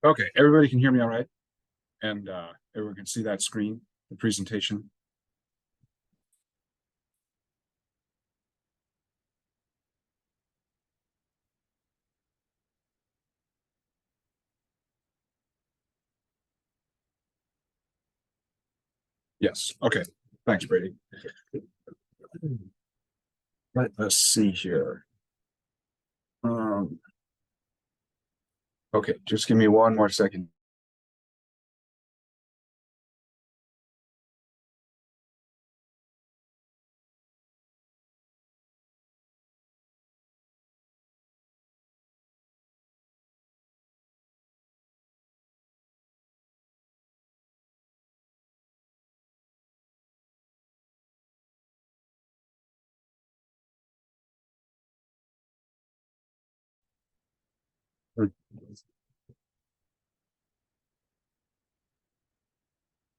Okay, everybody can hear me all right? And everyone can see that screen, the presentation. Yes, okay. Thanks, Brady. Let us see here. Um, okay, just give me one more second.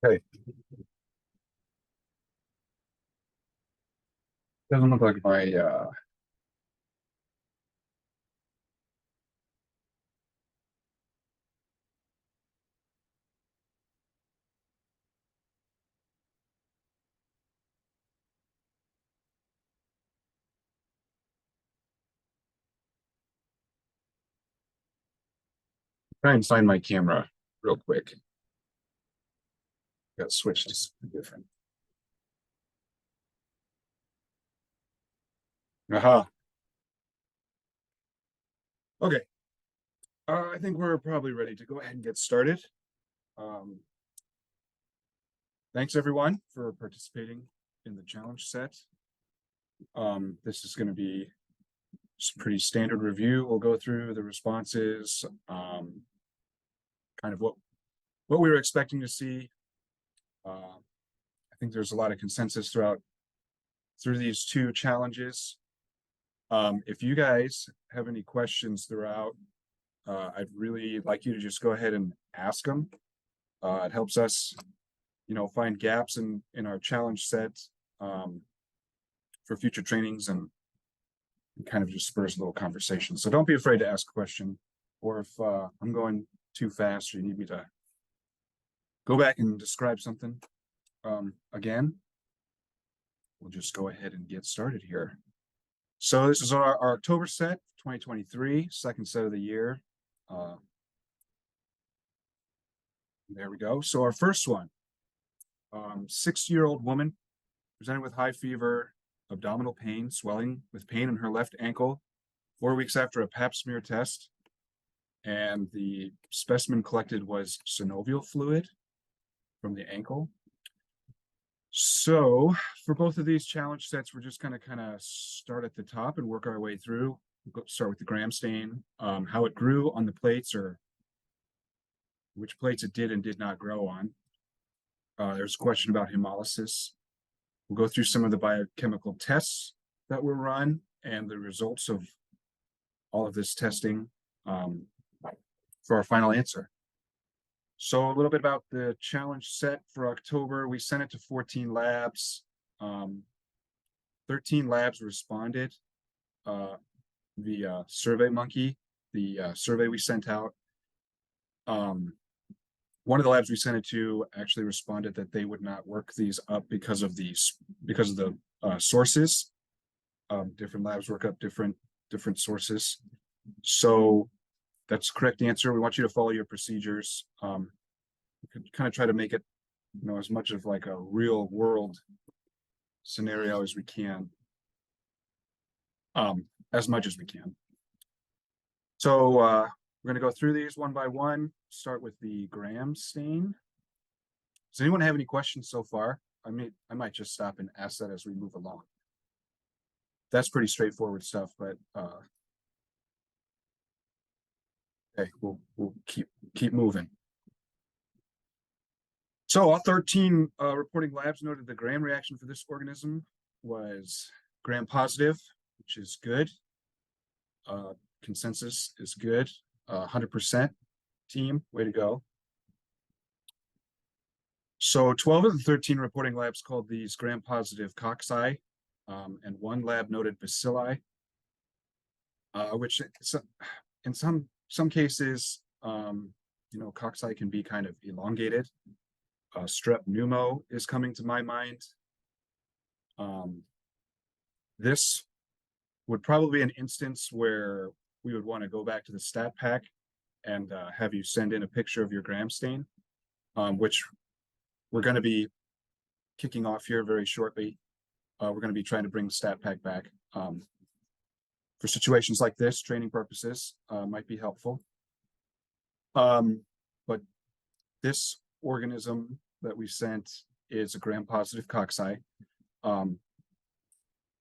Okay, doesn't look like my try and find my camera real quick. Got switched to something different. Aha. Okay. I think we're probably ready to go ahead and get started. Um, Thanks everyone for participating in the challenge set. This is going to be just a pretty standard review. We'll go through the responses, kind of what we were expecting to see. I think there's a lot of consensus through these two challenges. If you guys have any questions throughout, I'd really like you to just go ahead and ask them. It helps us, find gaps in our challenge set for future trainings and kind of just spurs a little conversation. So don't be afraid to ask a question, or if I'm going too fast or you need me to go back and describe something again, we'll just go ahead and get started here. So this is our October set, 2023, second set of the year. There we go. So our first one, 60-year-old woman presented with high fever, abdominal pain, swelling with pain in her left ankle, 4 weeks after a pap smear test. And the specimen collected was synovial fluid from the ankle. So for both of these challenge sets, we're just gonna kind of start at the top and work our way through. We'll start with the gram stain, how it grew on the plates, or which plates it did and did not grow on. There's a question about hemolysis. We'll go through some of the biochemical tests that were run and the results of all of this testing for our final answer. So a little bit about the challenge set for October. We sent it to 14 labs. 13 labs responded via SurveyMonkey, the survey we sent out. One of the labs we sent it to actually responded that they would not work these up because of the sources. Different labs work up different sources. So that's the correct answer. We want you to follow your procedures. We could kind of try to make it, as much of like a real world scenario as we can. As much as we can. So we're going to go through these one by one. Start with the gram stain. Does anyone have any questions so far? I might just stop and ask that as we move along. That's pretty straightforward stuff, but okay, we'll keep moving. So all 13 reporting labs noted the gram reaction for this organism was gram positive, which is good. Consensus is good. 100% team, way to go. So 12 of the 13 reporting labs called these gram positive cocci, and one lab noted bacilli, which in some cases cocci can be kind of elongated. Strep pneumo is coming to my mind. This would probably be an instance where we would want to go back to the stat pack and have you send in a picture of your gram stain, which we're going to be kicking off here very shortly. We're going to be trying to bring the stat pack back. For situations like this, training purposes might be helpful. But this organism that we sent is a gram-positive cocci.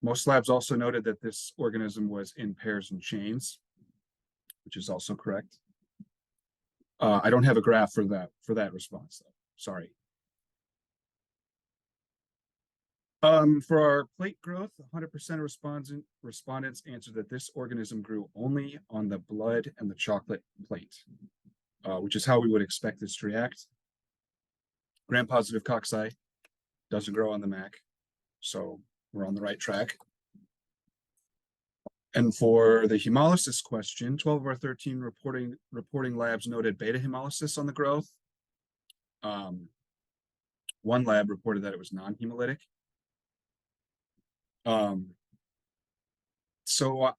Most labs also noted that this organism was in pairs and chains, which is also correct. I don't have a graph for that response, though. Sorry. For our plate growth, 100% of respondents answered that this organism grew only on the blood and the chocolate plate, which is how we would expect this to react. Gram-positive cocci doesn't grow on the MAC, so we're on the right track. And for the hemolysis question, 12 of our 13 reporting labs noted beta hemolysis on the growth. One lab reported that it was non-hemolytic. So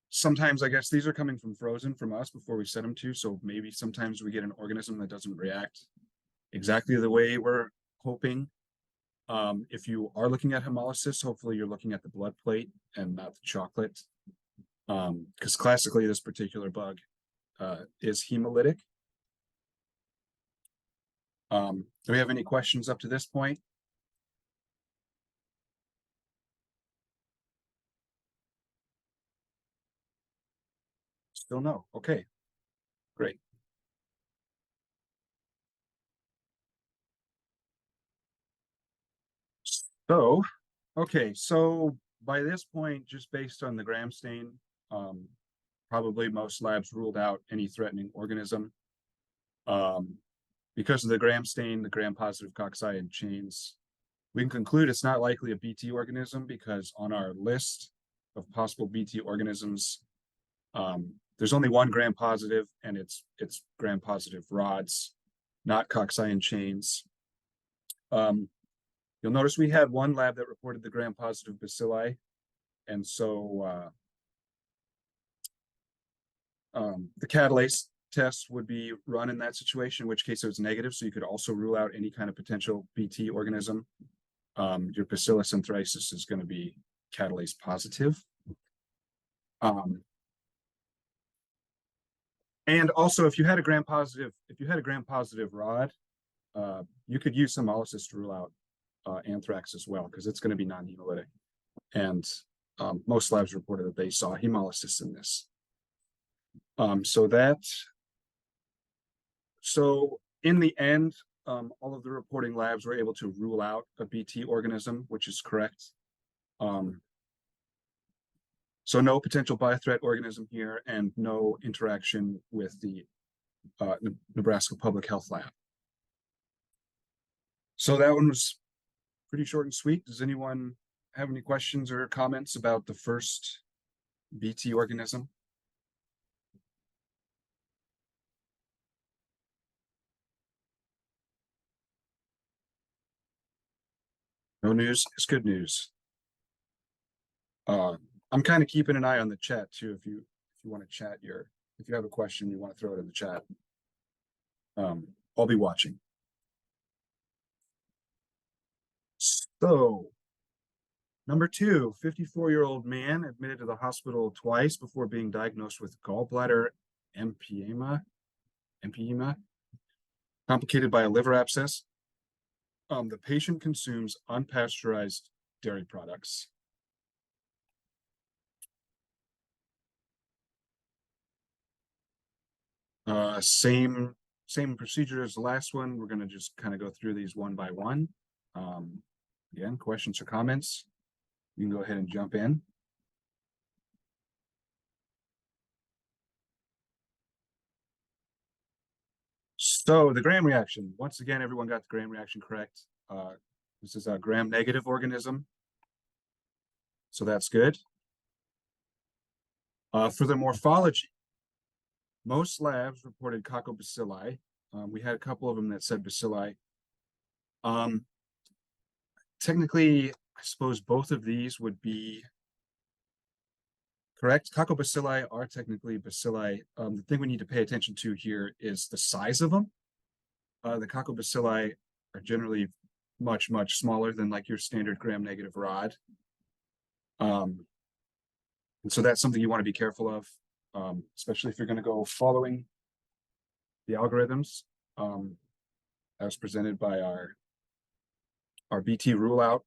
sometimes I guess these are coming from frozen from us before we set them to, so maybe sometimes we get an organism that doesn't react exactly the way we're hoping. If you are looking at hemolysis, hopefully you're looking at the blood plate and not the chocolate. Because classically this particular bug is hemolytic. Do we have any questions up to this point? Still no. Okay, great. So, okay, so by this point, just based on the gram stain, probably most labs ruled out any threatening organism. Because of the gram stain, the gram-positive cocci and chains, we can conclude it's not likely a BT organism because on our list of possible BT organisms, there's only one gram-positive, and it's gram-positive rods, not cocci and chains. You'll notice we had one lab that reported the gram-positive bacilli, and so the catalase test would be run in that situation, in which case it was negative, so you could also rule out any kind of potential BT organism. Your Bacillus anthracis is going to be catalase positive. And also, if you had a gram-positive rod, you could use hemolysis to rule out anthrax as well, because it's going to be non-hemolytic. And most labs reported that they saw hemolysis in this. So in the end, all of the reporting labs were able to rule out a BT organism, which is correct. So no potential biothreat organism here and no interaction with the Nebraska Public Health Lab. So that one was pretty short and sweet. Does anyone have any questions or comments about the first BT organism? No news is good news. I'm kind of keeping an eye on the chat too. If you want to chat if you have a question, you want to throw it in the chat. I'll be watching. So, number 2, 54-year-old man admitted to the hospital twice before being diagnosed with gallbladder empyema, complicated by a liver abscess. The patient consumes unpasteurized dairy products. Same procedure as the last one. We're going to just kind of go through these one by one. Again, questions or comments, you can go ahead and jump in. So the gram reaction, once again, everyone got the gram reaction correct. This is a gram-negative organism, so that's good. For the morphology, most labs reported coccobacilli. We had a couple of them that said bacilli. Technically, I suppose both of these would be correct. Coccobacilli are technically bacilli. The thing we need to pay attention to here is the size of them. The coccobacilli are generally much, much smaller than like your standard gram-negative rod. And so that's something you want to be careful of, especially if you're going to go following the algorithms as presented by our BT rule out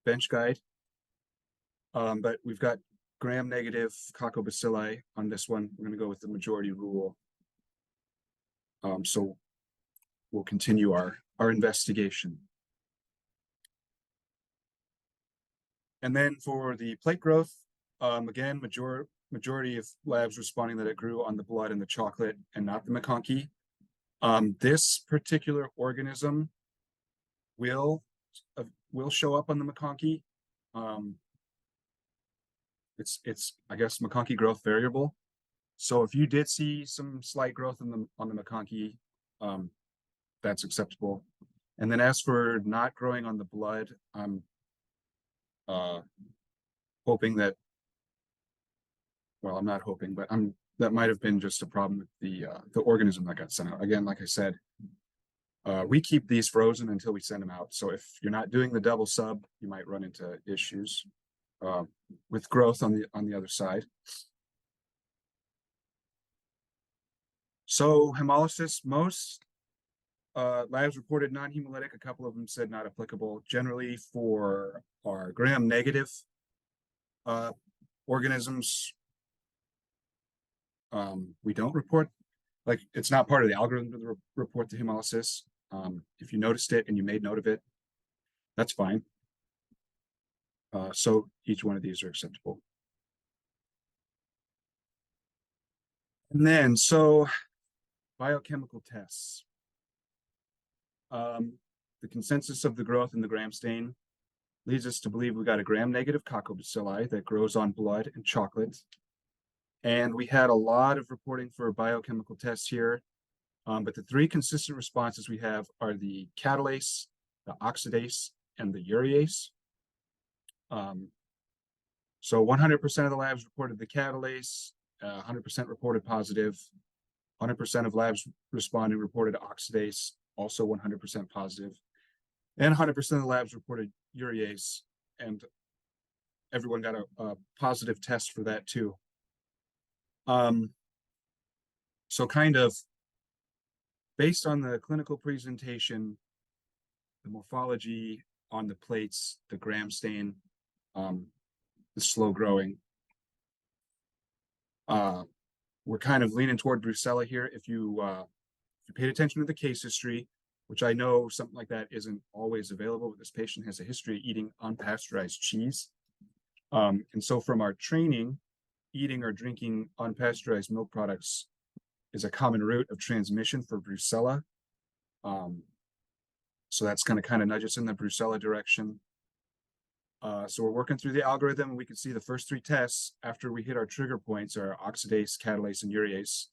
bench guide. But we've got gram-negative coccobacilli on this one. We're going to go with the majority rule. So we'll continue our investigation. And then for the plate growth, again, majority of labs responding that it grew on the blood and the chocolate and not the MacConkey. This particular organism will show up on the MacConkey. It's I guess MacConkey growth variable. So if you did see some slight growth on the MacConkey, that's acceptable. And then as for not growing on the blood, I'm hoping that, well, I'm not hoping, but that might have been just a problem with the organism that got sent out. Again, like I said, we keep these frozen until we send them out. So if you're not doing the double sub, you might run into issues with growth on the other side. So hemolysis, most labs reported non-hemolytic. A couple of them said not applicable. Generally, for our gram-negative organisms, we don't report, like it's not part of the algorithm to report the hemolysis. If you noticed it and you made note of it, that's fine. So each one of these are acceptable. And then, so biochemical tests. The consensus of the growth in the gram stain leads us to believe we got a gram-negative coccobacilli that grows on blood and chocolate. And we had a lot of reporting for biochemical tests here. But the three consistent responses we have are the catalase, the oxidase, and the urease. So 100% of the labs reported the catalase, 100% reported positive, 100% of labs responding reported oxidase, also 100% positive, and 100% of the labs reported urease, and everyone got a positive test for that too. So kind of based on the clinical presentation, the morphology on the plates, the gram stain, the slow growing, we're kind of leaning toward Brucella here. If you paid attention to the case history, which I know something like that isn't always available, but this patient has a history of eating unpasteurized cheese. And so from our training, eating or drinking unpasteurized milk products is a common route of transmission for Brucella. So that's going to kind of nudge us in the Brucella direction. So we're working through the algorithm, and we can see the first three tests after we hit our trigger points are oxidase, catalase, and urease.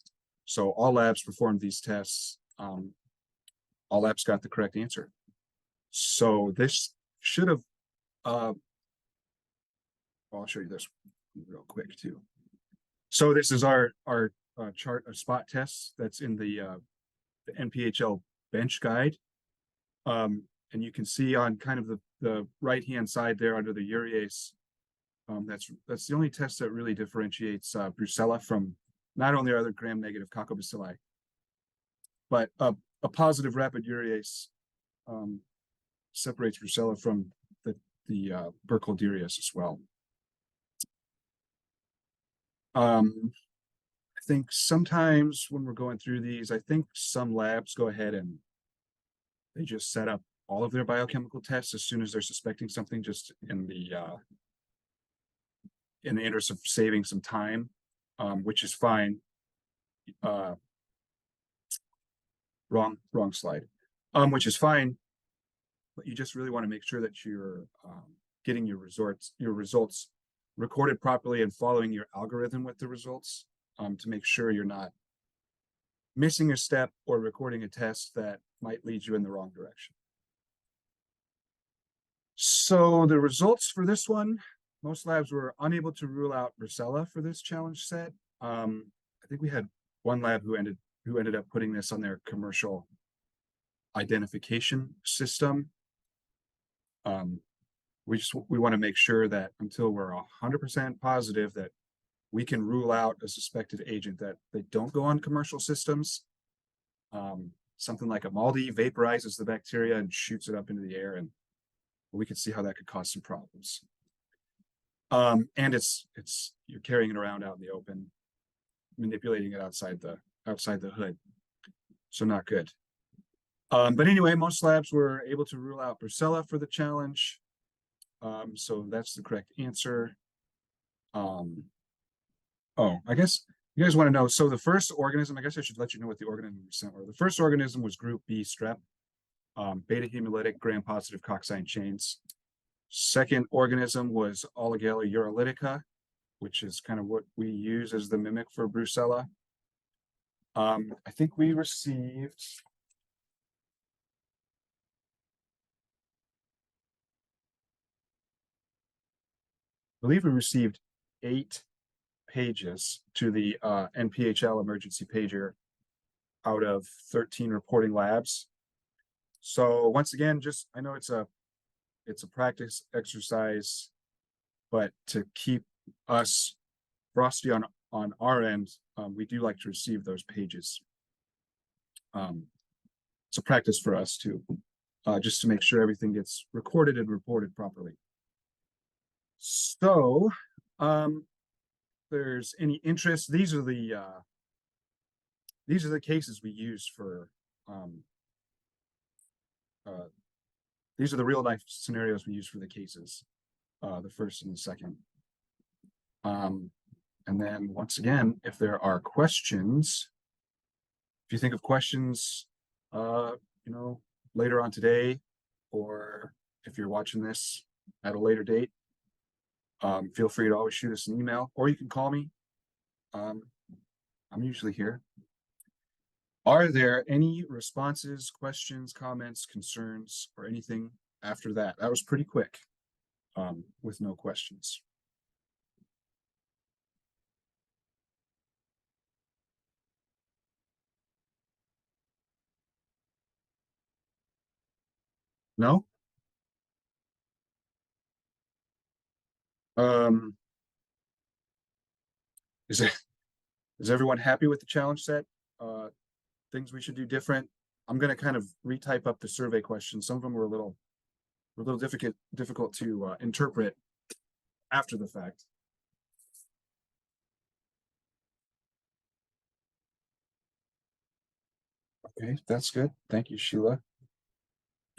So all labs performed these tests. All labs got the correct answer. So this should have, well, I'll show you this real quick too. So this is our chart of spot tests that's in the NPHL bench guide. And you can see on kind of the right-hand side there under the urease, that's the only test that really differentiates Brucella from not only our other gram-negative coccobacilli, but a positive rapid urease separates Brucella from the Burkholderia as well. I think sometimes when we're going through these, I think some labs go ahead and they just set up all of their biochemical tests as soon as they're suspecting something, just in the interest of saving some time, which is fine. Wrong slide. Which is fine, but you just really want to make sure that you're getting your results recorded properly and following your algorithm with the results. to make sure you're not missing a step or recording a test that might lead you in the wrong direction. So the results for this one, most labs were unable to rule out Brucella for this challenge set. I think we had one lab who ended up putting this on their commercial identification system. We want to make sure that until we're 100% positive that we can rule out a suspected agent, that they don't go on commercial systems. Something like Amaldi vaporizes the bacteria and shoots it up into the air, and we could see how that could cause some problems. And it's you're carrying it around out in the open, manipulating it outside the hood, so not good. But anyway, most labs were able to rule out Brucella for the challenge. So that's the correct answer. Oh, I guess you guys want to know. So the first organism, I guess I should let you know what the organism we sent were. The first organism was group B strep, beta hemolytic gram-positive coccyne chains. Second organism was Oligella urolithica, which is kind of what we use as the mimic for Brucella. I think we received, I believe we received 8 pages to the NPHL emergency pager out of 13 reporting labs. So once again, just, I know it's a practice exercise, but to keep us frosty on our end, we do like to receive those pages. It's a practice for us too, just to make sure everything gets recorded and reported properly. So, there's any interest, these are the cases we use for these are the real life scenarios we use for the cases, the first and the second. And then once again, if there are questions, if you think of questions, you know, later on today, or if you're watching this at a later date, feel free to always shoot us an email, or you can call me. I'm usually here. Are there any responses, questions, comments, concerns, or anything after that? That was pretty quick, with no questions. No? Is everyone happy with the challenge set? Things we should do different? I'm going to kind of retype up the survey questions. Some of them were a little difficult to interpret after the fact. Okay, that's good. Thank you, Sheila.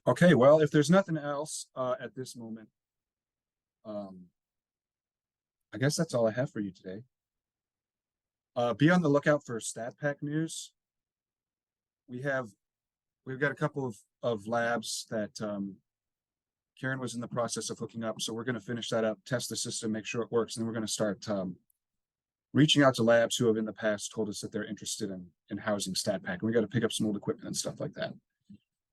Okay, well, if there's nothing else at this moment, I guess that's all I have for you today. Be on the lookout for StatPack news. We've got a couple of labs that Karen was in the process of hooking up, so we're going to finish that up, test the system, make sure it works, and then we're going to start reaching out to labs who have in the past told us that they're interested in housing StatPack. And we got to pick up some old equipment and stuff like that.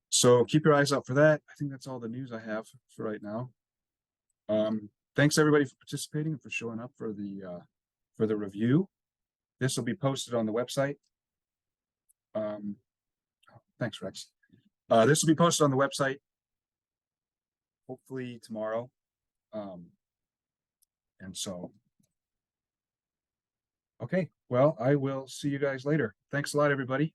So keep your eyes out for that. I think that's all the news I have for right now. Thanks everybody for participating and for showing up for the review. This will be posted on the website. Thanks, Rex. This will be posted on the website hopefully tomorrow. And so, okay, well, I will see you guys later. Thanks a lot, everybody.